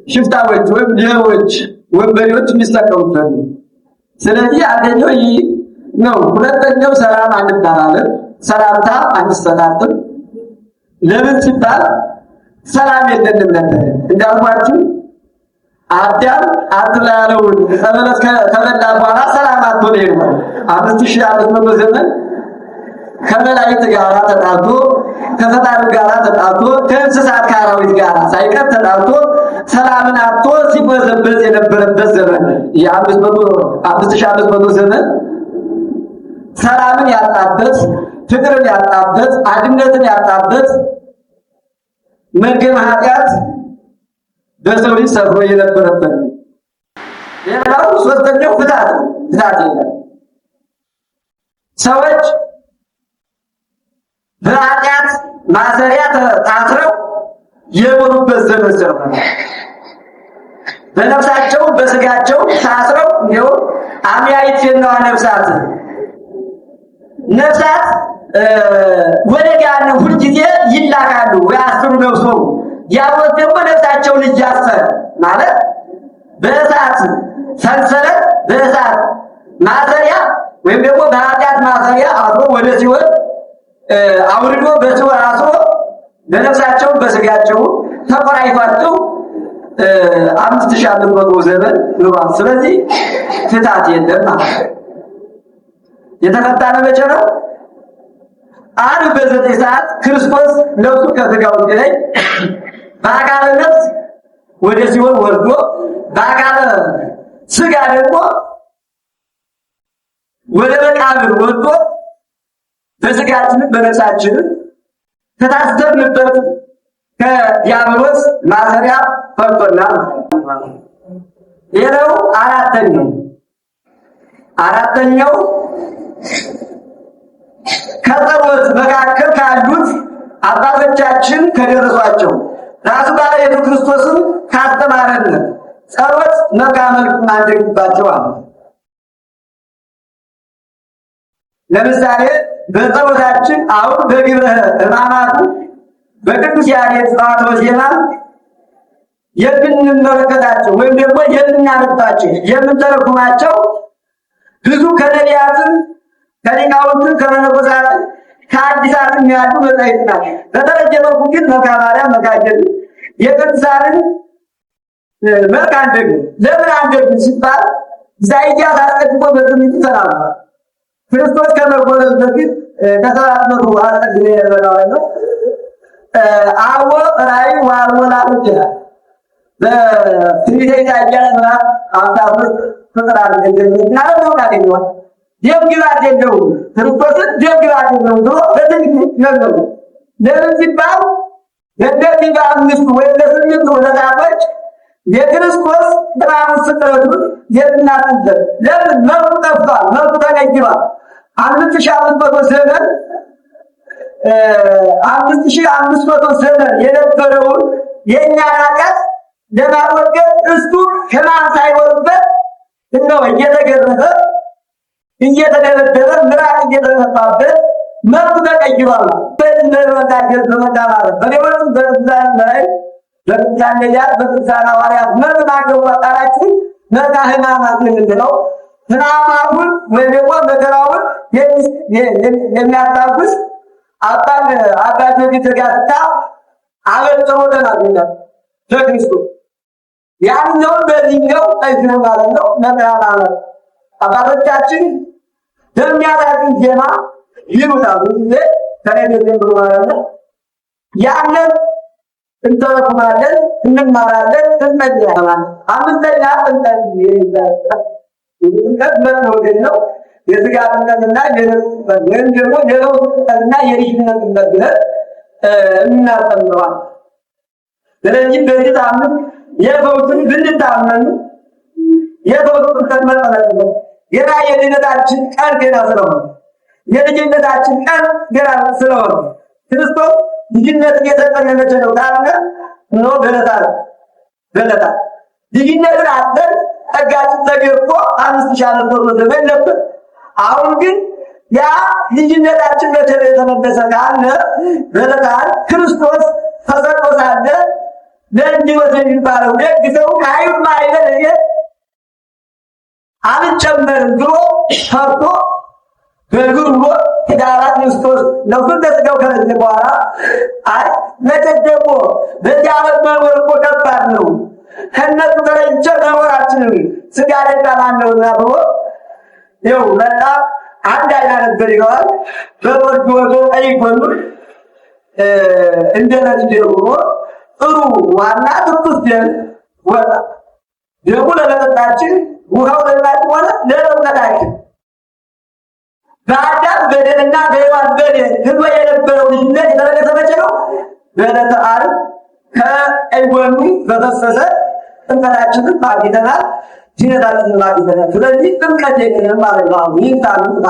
ሽፍታዎች ወይም ሌቦች ወንበዴዎች የሚሰቀሙበት ነው። ስለዚህ አንደኛው ይህ ነው። ሁለተኛው ሰላም አንባባልም፣ ሰላምታ አንሰጣጥም። ለምን ሲባል ሰላም የለንም ነበር። እንዳልኳችሁ አዳም አትብላ ያለውን በለስ ከበላ በኋላ ሰላም አጥቶ ነው 5500 ዘመን ከመላእክት ጋር ተጣልቶ ከፈጣሪው ጋር ተጣልቶ ከእንስሳት ከአራዊት ጋር ሳይቀር ተጣልቶ ሰላምን አጥቶ ሲበዘበዝ የነበረበት ዘመን የ5500 ዘመን ሰላምን ያጣበት፣ ፍቅርን ያጣበት፣ አንድነትን ያጣበት መርገመ ኃጢአት በሰው ልጅ ሰፍሮ የነበረበት። ሌላው ሶስተኛው ፍታት የለም። ሰዎች በኃጢአት ማሰሪያ ታስረው የኖሩበት ዘመን ስለሆነ በነፍሳቸው በስጋቸው ታስረው ነው አምያይት የነዋ ነፍሳት ወደ ገሃነም ሁልጊዜ ይላካሉ። ያስሩ ነፍሶ ያወት ደግሞ ነፍሳቸው ልጅ ያሰረ ማለት በእሳት ሰንሰለት በእሳት ማሰሪያ ወይም ደግሞ በኃጢአት ማሰሪያ አስሮ ወደ ሲኦል አውርዶ በሲኦል አስሮ በነፍሳቸው በስጋቸው ተቆራይቷቸው 5500 ዘመን ኑሯል። ስለዚህ ፍታት የለም ማለት ነው። የተፈታነ መቼ ነው? ዓርብ በ9 ሰዓት ክርስቶስ ነፍሱ ከስጋው ላይ በአካለ ነፍስ ወደ ሲኦል ወርዶ በአካለ ስጋ ደግሞ ወደ መቃብር ወርዶ በስጋችን በነፍሳችን ከታሰርንበት ከዲያብሎስ ማሰሪያ ፈቶናል። ሌላው አራተኛው ከጸሎት መካከል ካሉት አባቶቻችን ከደረሷቸው ራሱ ባለቤቱ ክርስቶስን ካስተማረን ጸሎት መካመልክ ማድረግባቸዋል። ለምሳሌ በጸሎታችን አሁን በግብረ ሕማማቱ በቅዱስ ያሬድ ጸሎተ ዜማ የምንመለከታቸው ወይም ደግሞ የምናነባቸው የምንተረጉማቸው ብዙ ከነቢያትም ከሊቃውንትም ከመነኮሳትም ከአዲሳትም ያሉ መጻሕፍት ናቸው። በተለየ መልኩ ግን መልካ ማርያም መካጀል የቅዱሳንን መልክ አንደግም። ለምን አንደግም ሲባል ኢሳይያስ አስቀድሞ በትንቢቱ ተናግሯል። ክርስቶስ ከመጎለቱ በፊት ከ700 አስቀድሞ የነበረው ነው። አዎ ራእይ ዋልወላ ይችላል በትንቢተ ኢሳይያስ ምዕራፍ 53 ቁጥር 1 እንደሚናገረው ታገኘዋል። ደምግባት የለውም ክርስቶስን ደምግባት የለውም ብሎ በትንቢት ነገሩ። ለምን ሲባል ለእነዚህ በአምስቱ ወይም ለስምንቱ ወለታቶች የክርስቶስ ጥራውን ስጥረቱን የትናትንዘር ለምን መልኩ ጠፍቷል፣ መልኩ ተቀይሯል። 5500 ዘመን 5500 ዘመን የነበረውን የእኛን ኃጢአት ለማስወገድ እሱ ሕማም ሳይወርበት እንደው እየተገረፈ እየተደበደበ ምራቅ እየተነፋበት መልኩ ተቀይሯል። በመታገዝ በመዳማረት በሌሎችም በቅዱሳን ላይ በቅዱሳን ነቢያት በቅዱሳን ሐዋርያት መናገሩ አጣራችን መጣ ሕማማት የምንለው ሕማማቱን ወይም ደግሞ መከራውን የሚያስታውስ አባቶች የተጋታ አበጥሮ ተናግሯል በክርስቶስ ያንኛውን በዚህኛው ጠይቅ ማለት ነው። መከራ ማለት አባቶቻችን በሚያሳዝን ዜማ ይሉታል ጊዜ ከነገር ጀምሮ ማለት ነው። ያንን እንተረጉማለን፣ እንማራለን፣ እንመያለን። አምስተኛ እንጠን ነው የስጋ ጥምቀትና የነፍስ ወይም ደግሞ የለውጥ ጥምቀትና የልጅነት ጥምቀት ብለን እናስተምረዋል። ስለዚህ በዚህ ሳምንት የፈውስን ብንታመኑ የፈውስ ጥምቀት መጠመቅ ነው። ገና የልጅነታችን ቀን ገና ስለሆነ የልጅነታችን ቀን ገና ስለሆነ ክርስቶስ ልጅነትን የሰጠን መቼ ነው ካለ ነው ገለታ ልጅነትን አጥተን ጸጋችን ተገፎ 5500 ዘመን ነበር። አሁን ግን ያ ልጅነታችን መቼ ነው የተመለሰ ካለ ገለታ ክርስቶስ ተሰቅሎ ሳለ ለእንዲወት የሚባለው ደግ ሰው ከአይሁድ ማይበል እኔ አልጨመርም ብሎ ፈርቶ በእግሩ ብሎ ዳራት ክርስቶስ ነፍሱን ለሥጋው ከለየ በኋላ አይ መቼም ደግሞ በዚህ ዓለም መኖር እኮ ከባድ ነው፣ ከእነሱ ተለይቼ መኖራችን ሥጋ ደካማን ነውና ብሎ ይኸው መጣ። አንድ አይና ነበር ይለዋል። በወርድ ወገ ቀይ ጎኑ እንደ ነጭ ደግሞ ጥሩ ዋና ትኩስ ደም ወጣ። ደሙ ለመጠጣችን ውሃው ለማለት ሆነ ለመጠጣችን በአዳም በደልና በሔዋን በደል ህዝብ የነበረው ልጅነት የተመለሰ መቼ ነው? በዕለተ ዓርብ ከቀኝ ጎኑ በፈሰሰ ጥምቀታችንን ማግኝተናል፣ ድነታችንን ማግኝተናል። ስለዚህ ጥምቀት የለም ማለት ነው። ይህ ታምጣ